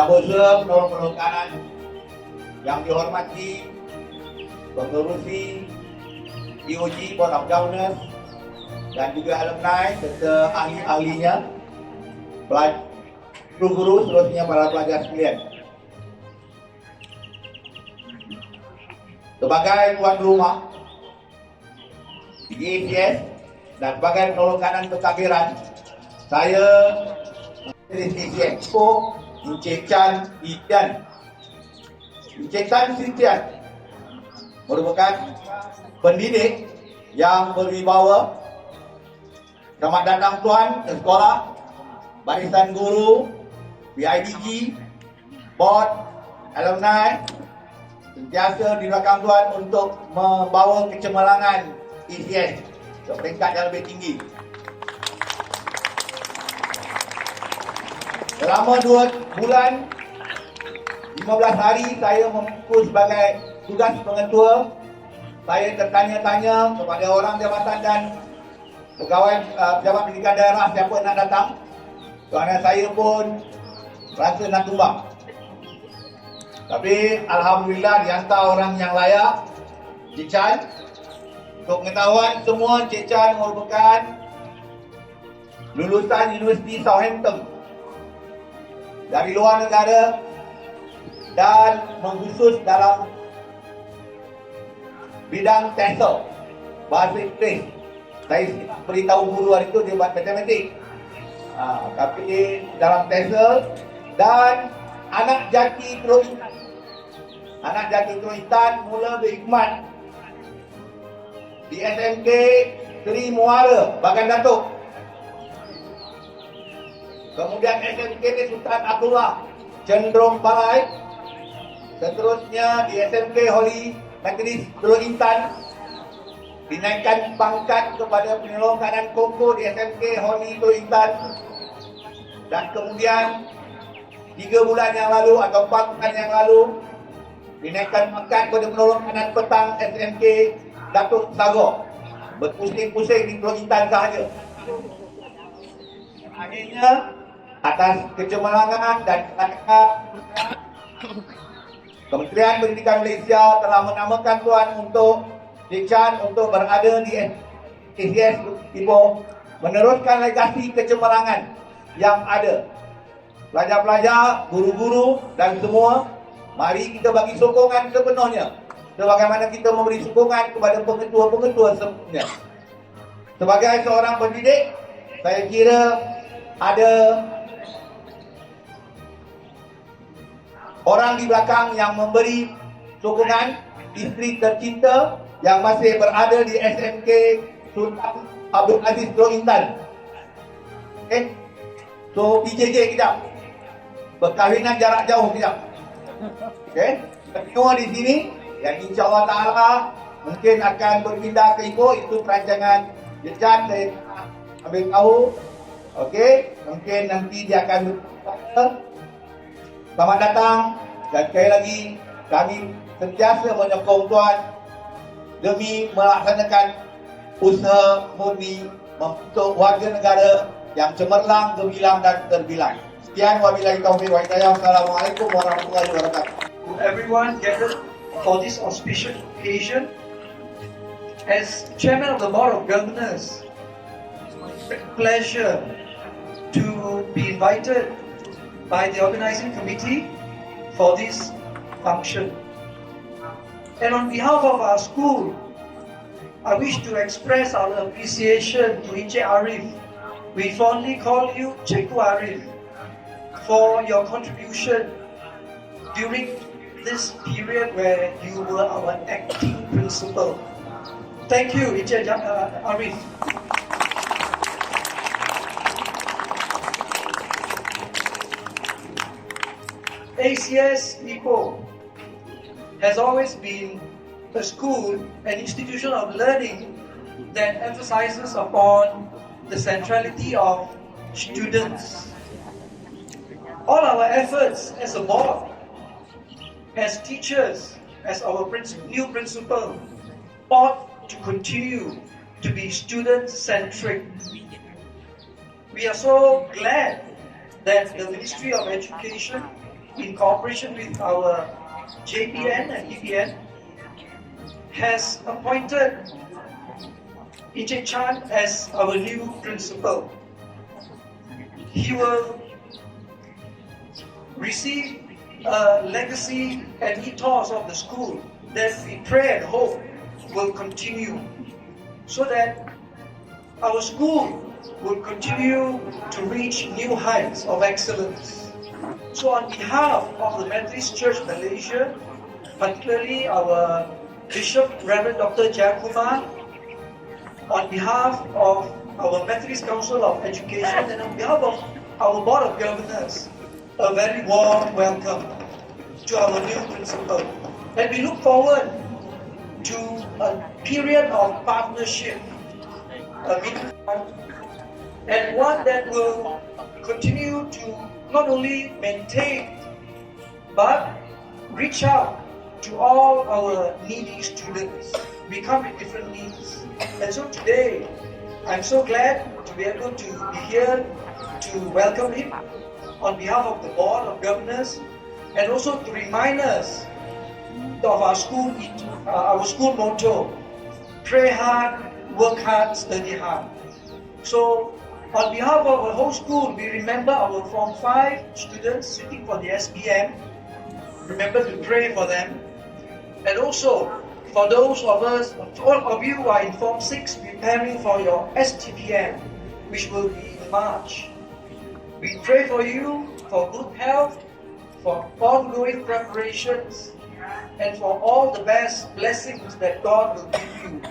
Yang bersuara penolong-penolong kanan yang dihormati pengerusi DOG Board of Governors dan juga alumni serta ahli-ahlinya, guru-guru, seterusnya para pelajar sekalian. Sebagai tuan rumah di ACS dan sebagai penolong kanan pentadbiran, saya Majlis Expo Encik.Chan See Tian. Encik.Chan See Tian merupakan pendidik yang berwibawa. Selamat datang Tuan ke sekolah, barisan guru, PIDG, board, alumni, sentiasa di belakang Tuan untuk membawa kecemerlangan ECS ke peringkat yang lebih tinggi. Selama 2 bulan 15 hari saya memikul sebagai tugas pengetua. Saya tertanya-tanya kepada orang jabatan dan pegawai pejabat pendidikan daerah siapa nak datang. Kerana saya pun rasa nak tumbang. Tapi alhamdulillah dihantar orang yang layak, Encik.Chan. Untuk pengetahuan semua, Encik.Chan merupakan lulusan Universiti Southampton dari luar negara dan mengkhusus dalam bidang TESOL, bahasa Inggeris. Saya beritahu guru hari itu dia buat matematik. Tapi dalam TESOL dan anak jati Krux. Anak jati Krux mula berkhidmat di SMK Seri Muara, Bagan Datuk. Kemudian SMK Sultan Abdullah, Cenderung Balai. Seterusnya di SMK Holy Methodist Teluk Intan, dinaikkan pangkat kepada penolong kanan Kongko di SMK Holy Teluk Intan. Dan kemudian 3 bulan yang lalu atau 4 bulan yang lalu dinaikkan pangkat kepada penolong kanan petang SMK Datuk Sagor. Berpusing-pusing di Teluk Intan sahaja. Akhirnya atas kecemerlangan dan kedatangan, Kementerian Pendidikan Malaysia telah menamakan Tuan untuk Encik.Chan untuk berada di ACS Ipoh, meneruskan legasi kecemerlangan yang ada. Pelajar-pelajar, guru-guru dan semua, mari kita bagi sokongan sepenuhnya sebagaimana kita memberi sokongan kepada pengetua-pengetua sebelumnya. Sebagai seorang pendidik, saya kira ada orang di belakang yang memberi sokongan, isteri tercinta yang masih berada di SMK Sultan Abdul Aziz Teluk Intan. Okay. So PJJ kejap. Perkahwinan jarak jauh kejap. Okay. Semua di sini yang insya-Allah Taala mungkin akan berpindah ke Ipoh, itu perancangan Encik.Chan, saya ambil tahu. Okey, mungkin nanti dia akan selamat datang dan sekali lagi kami sentiasa menyokong Tuan demi melaksanakan usaha murni untuk warga negara yang cemerlang, gemilang dan terbilang. Sekian, wabillahi taufiq wa hidayah. Assalamualaikum warahmatullahi wabarakatuh. Everyone gathered for this auspicious occasion, as Chairman of the Board of Governors, it's my pleasure to be invited by the organizing committee for this function. And on behalf of our school, I wish to express our appreciation to Encik Arif. We fondly call you Cikgu Arif for your contribution during this period where you were our acting principal. Thank you, Encik Arif. ACS Ipoh has always been a school, an institution of learning that emphasizes upon the centrality of students. All our efforts as a board, as teachers, as our new principal, ought to continue to be student-centric. We are so glad that the Ministry of Education in cooperation with our JPN and EPN, has appointed Encik.Chan as our new principal. He will receive a legacy and ethos of the school that we pray and hope will continue, so that our school will continue to reach new heights of excellence. So on behalf of the Methodist Church Malaysia, particularly our Bishop Reverend Dr. Jayakumar, on behalf of our Methodist Council of Education and on behalf of our Board of Governors, a very warm welcome to our new principal. And we look forward to a period of partnership, and one that will continue to not only maintain but reach out to all our needy students. We come with different needs. And so today, I'm so glad to be able to be here to welcome him on behalf of the Board of Governors, and also to remind us of our school motto: pray hard, work hard, study hard. So on behalf of our whole school, we remember our Form 5 students sitting for the SPM. Remember to pray for them. And also, for those of us, all of you who are in Form 6 preparing for your STPM, which will be in March, we pray for you for good health, for ongoing preparations, and for all the best blessings that God will give you.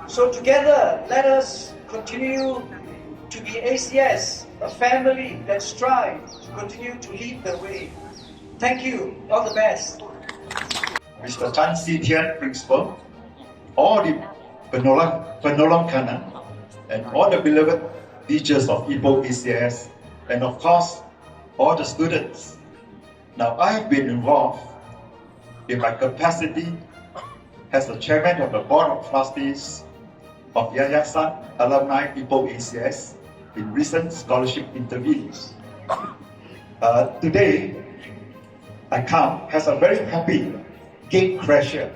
So together, let us continue to be ACS, a family that strives to continue to lead the way. Thank you. All the best. Mr.Chan See Tian, Principal, all the penolong kanan, and all the beloved teachers of Ipoh ACS, and of course, all the students. Now, I have been involved in my capacity as the chairman of the Board of Trustees of Yayasan Alumni Ipoh ACS in recent scholarship interviews. Today, I come as a very happy gate crasher,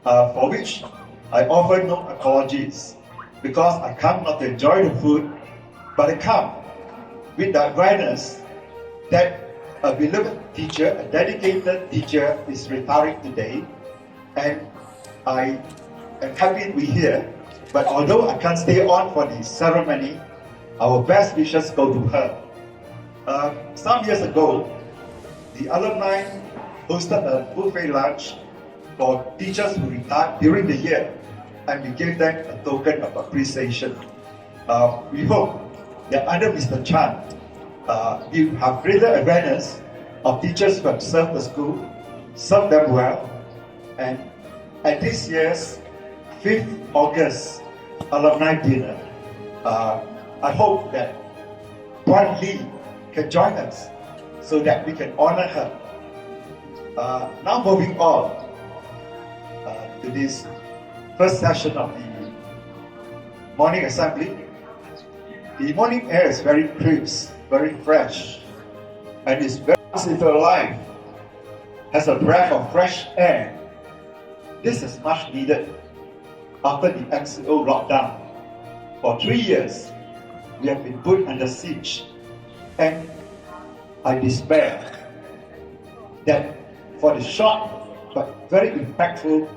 for which I offer no apologies, because I come not to enjoy the food, but I come with the awareness that a beloved teacher, a dedicated teacher, is retiring today, and I am happy to be here. But although I can't stay on for the ceremony, our best wishes go to her. Some years ago, the alumni hosted a buffet lunch for teachers who retired during the year, and we gave them a token of appreciation. We hope that under Mr. Chan, you have greater awareness of teachers who have served the school, served them well, and at this year's 5th August alumni dinner, I hope that Tuan Lee can join us so that we can honor her. Now moving on to this first session of the morning assembly. The morning air is very crisp, very fresh, and it's very if your life has a breath of fresh air. This is much needed after the MCO lockdown. For 3 years, we have been put under siege, and I despair that for the short but very impactful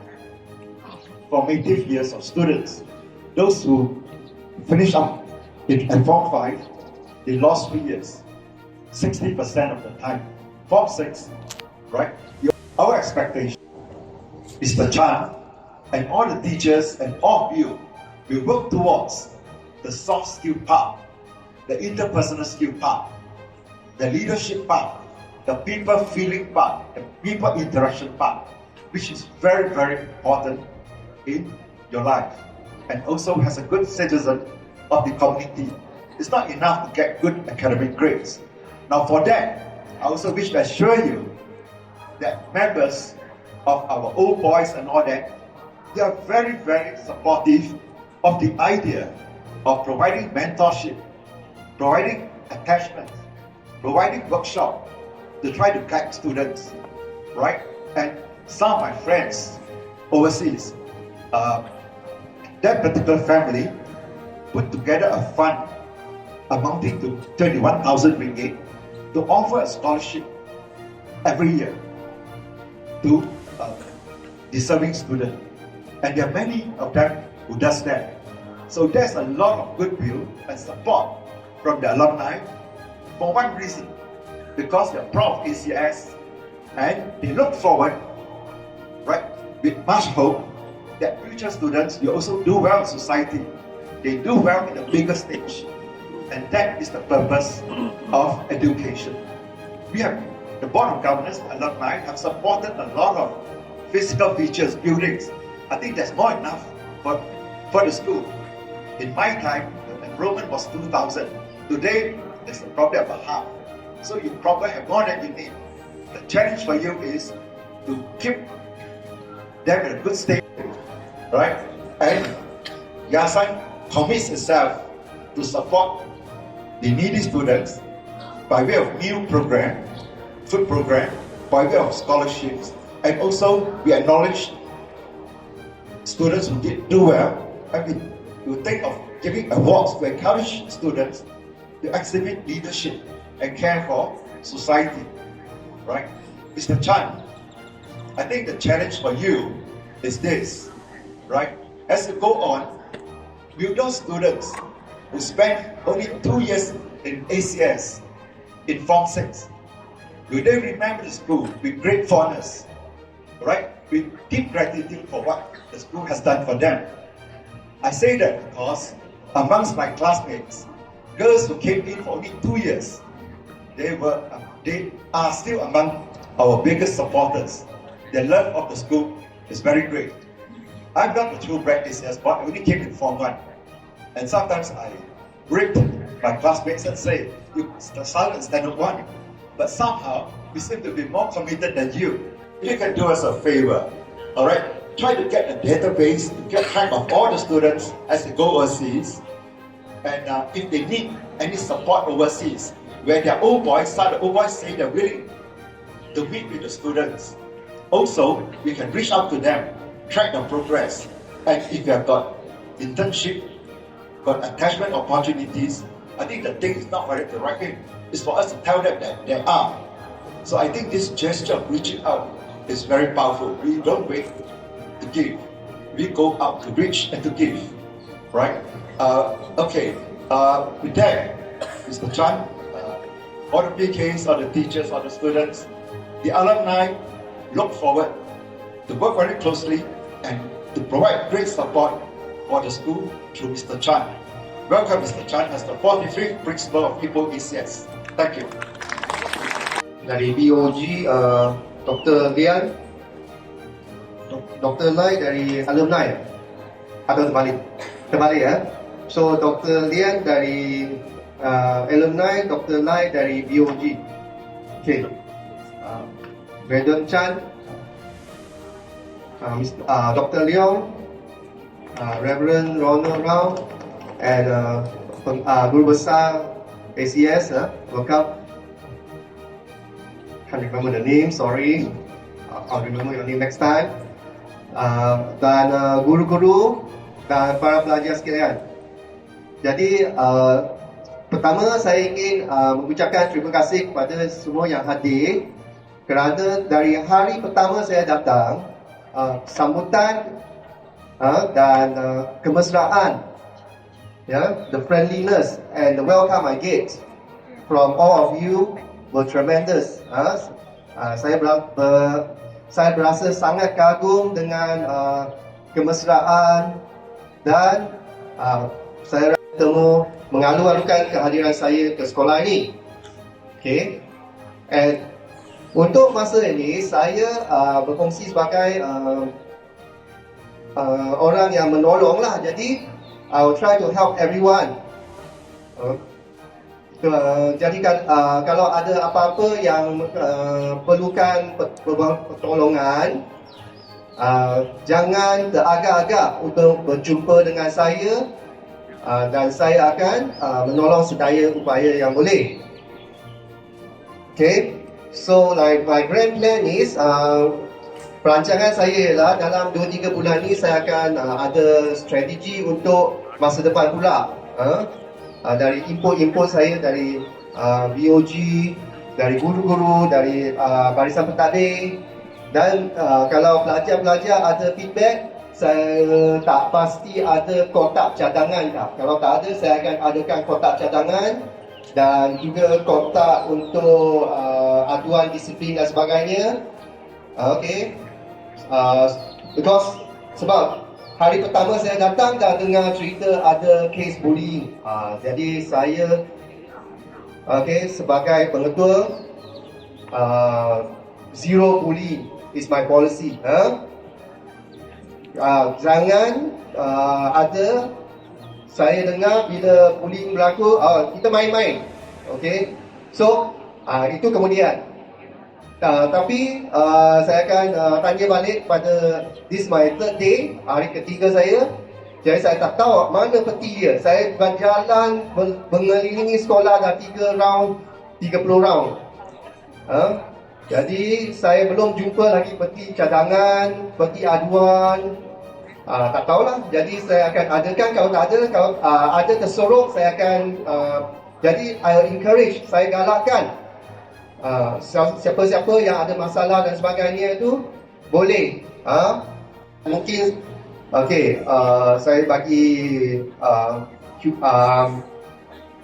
formative years of students, those who finish up in Form 5, they lost 3 years, 60% of the time. Form 6, right? Our expectation, Mr. Chan and all the teachers and all of you will work towards the soft skill part, the interpersonal skill part, the leadership part, the people feeling part, the people interaction part, which is very, very important in your life, and also as a good citizen of the community. It's not enough to get good academic grades. Now for that, I also wish to assure you that members of our old boys and all that, they are very, very supportive of the idea of providing mentorship, providing attachment, providing workshop, to try to guide students, right? And some of my friends overseas, that particular family put together a fund amounting to 21,000 ringgit to offer a scholarship every year to deserving students. And there are many of them who does that. So there's a lot of goodwill and support from the alumni for one reason, because they're proud of ACS and they look forward, right, with much hope that future students will also do well in society. They do well in a bigger stage. And that is the purpose of education. We have, the Board of Governors, alumni, have supported a lot of physical features, buildings. I think that's more enough for the school. In my time, the enrollment was 2,000. Today, it's probably about half. So you probably have more than you need. The challenge for you is to keep them in a good state, right? And Yayasan commits itself to support the needy students by way of meal program, food program, by way of scholarships, and also we acknowledge students who did do well, and we think of giving awards to encourage students to exhibit leadership and care for society, right? Mr. Chan, I think the challenge for you is this, right? As you go on, will those students who spent only 2 years in ACS, in Form 6, will they remember the school with great fondness, right? With deep gratitude for what the school has done for them. I say that because amongst my classmates, girls who came in for only 2 years, they are still among our biggest supporters. Their love of the school is very great. I'm not a true bred ACS, but I only came in Form 1. And sometimes I break my classmates and say, you started in Standard 1, but somehow we seem to be more committed than you. If you can do us a favor, all right, try to get a database to get track of all the students as they go overseas, and if they need any support overseas, where their old boys say they're willing to meet with the students. Also, we can reach out to them, track their progress, and if you have got internship, got attachment opportunities, I think the thing is not for the right thing. It's for us to tell them that there are. So I think this gesture of reaching out is very powerful. We don't wait to give. We go out to reach and to give, right? With that, Mr. Chan, all the PKs, all the teachers, all the students, the alumni look forward to work very closely and to provide great support for the school through Mr. Chan. Welcome Mr. Chan as the 43th Principal of Ipoh ACS. Thank you. Dari BOG, Dr. Lian, Dr. Lai dari alumni atau terbalik ya. So Dr. Lian dari alumni, Dr. Lai dari BOG. Okay. Brandon Chan, Dr. Leong, Reverend Ronald Rao, and Guru Besar ACS, welcome. Can't remember the name, sorry. I'll remember your name next time. Dan guru-guru dan para pelajar sekalian. Jadi pertama saya ingin mengucapkan terima kasih kepada semua yang hadir kerana dari hari pertama saya datang, sambutan dan kemesraan, the friendliness and the welcome I get from all of you were tremendous. Saya berasa sangat kagum dengan kemesraan dan saya rasa mengalu-alukan kehadiran saya ke sekolah ini. Okay, and untuk masa ini saya berfungsi sebagai orang yang menolong lah. Jadi I will try to help everyone. Jadi kalau ada apa-apa yang perlukan pertolongan, jangan teragak-agak untuk berjumpa dengan saya, dan saya akan menolong sedaya upaya yang boleh. Okay, So like my grand plan is perancangan saya ialah dalam 2-3 bulan ni saya akan ada strategi untuk masa depan pula. Dari input saya dari BOG, dari guru-guru, dari barisan pentadbir, dan kalau pelajar-pelajar ada feedback, saya tak pasti ada kotak cadangan tak. Kalau tak ada, saya akan adakan kotak cadangan dan juga kotak untuk aduan disiplin dan sebagainya. Okay. Because sebab hari pertama saya datang dah dengar cerita ada kes bullying. Jadi saya sebagai pengetua, zero bullying is my policy. Jangan ada, saya dengar bila bullying berlaku, kita main-main. Okay. So itu kemudian. Tapi saya akan tanya balik pada this my third day, hari ketiga saya. Jadi saya tak tahu mana peti dia. Saya berjalan mengelilingi sekolah dah 30 round. Jadi saya belum jumpa lagi peti cadangan, peti aduan. Tak tahulah. Jadi saya akan adakan, kalau tak ada, kalau ada tersorok, saya akan jadi I encourage, saya galakkan siapa-siapa yang ada masalah dan sebagainya itu boleh mungkin saya bagi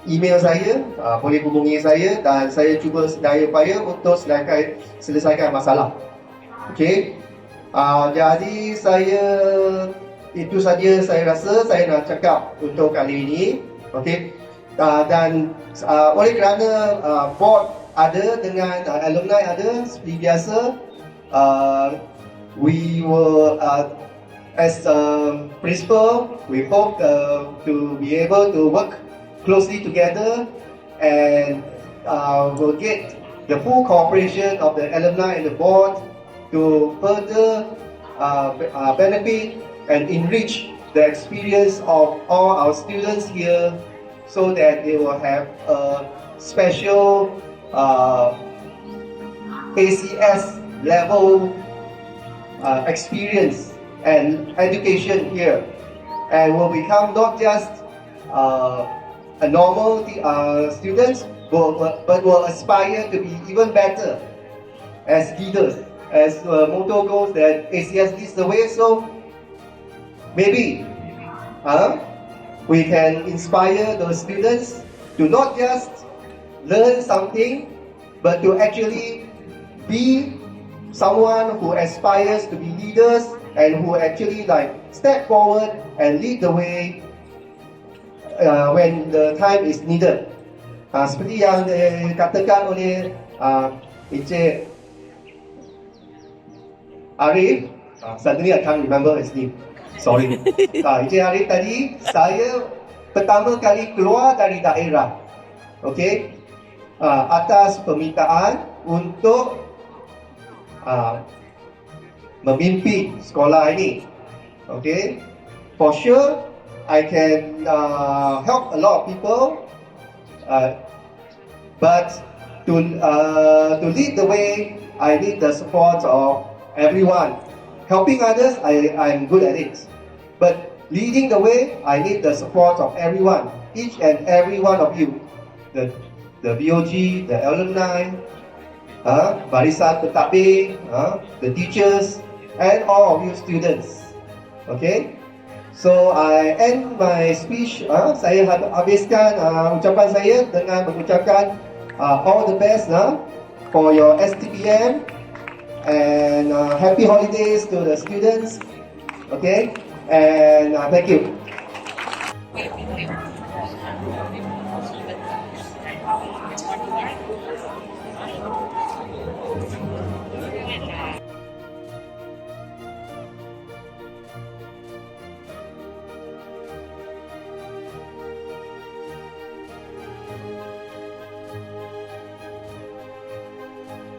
email saya, boleh hubungi saya dan saya cuba sedaya upaya untuk selesaikan masalah. Okey. Jadi saya itu saja saya rasa saya nak cakap untuk kali ini. Okey. Dan oleh kerana board ada dengan alumni ada seperti biasa, we will as principal we hope to be able to work closely together and will get the full cooperation of the alumni and the board to further benefit and enrich the experience of all our students here, so that they will have a special ACS level experience and education here, and will become not just a normal students, but will aspire to be even better as leaders. As motto goes that ACS leads the way, so maybe we can inspire those students to not just learn something, but to actually be someone who aspires to be leaders and who actually step forward and lead the way when the time is needed. Seperti yang dikatakan oleh Encik Arif, suddenly I can't remember his name. Sorry. Encik Arif tadi, saya pertama kali keluar dari daerah. Okay. Atas permintaan untuk memimpin sekolah ini. Okay. For sure, I can help a lot of people, but to lead the way, I need the support of everyone. Helping others, I'm good at it, but leading the way, I need the support of everyone, each and every one of you, the BOG, the alumni, barisan pentadbir, the teachers, and all of you students. Okay. So I end my speech. Saya habiskan ucapan saya dengan mengucapkan all the best for your STPM and happy holidays to the students. Okay, and thank you.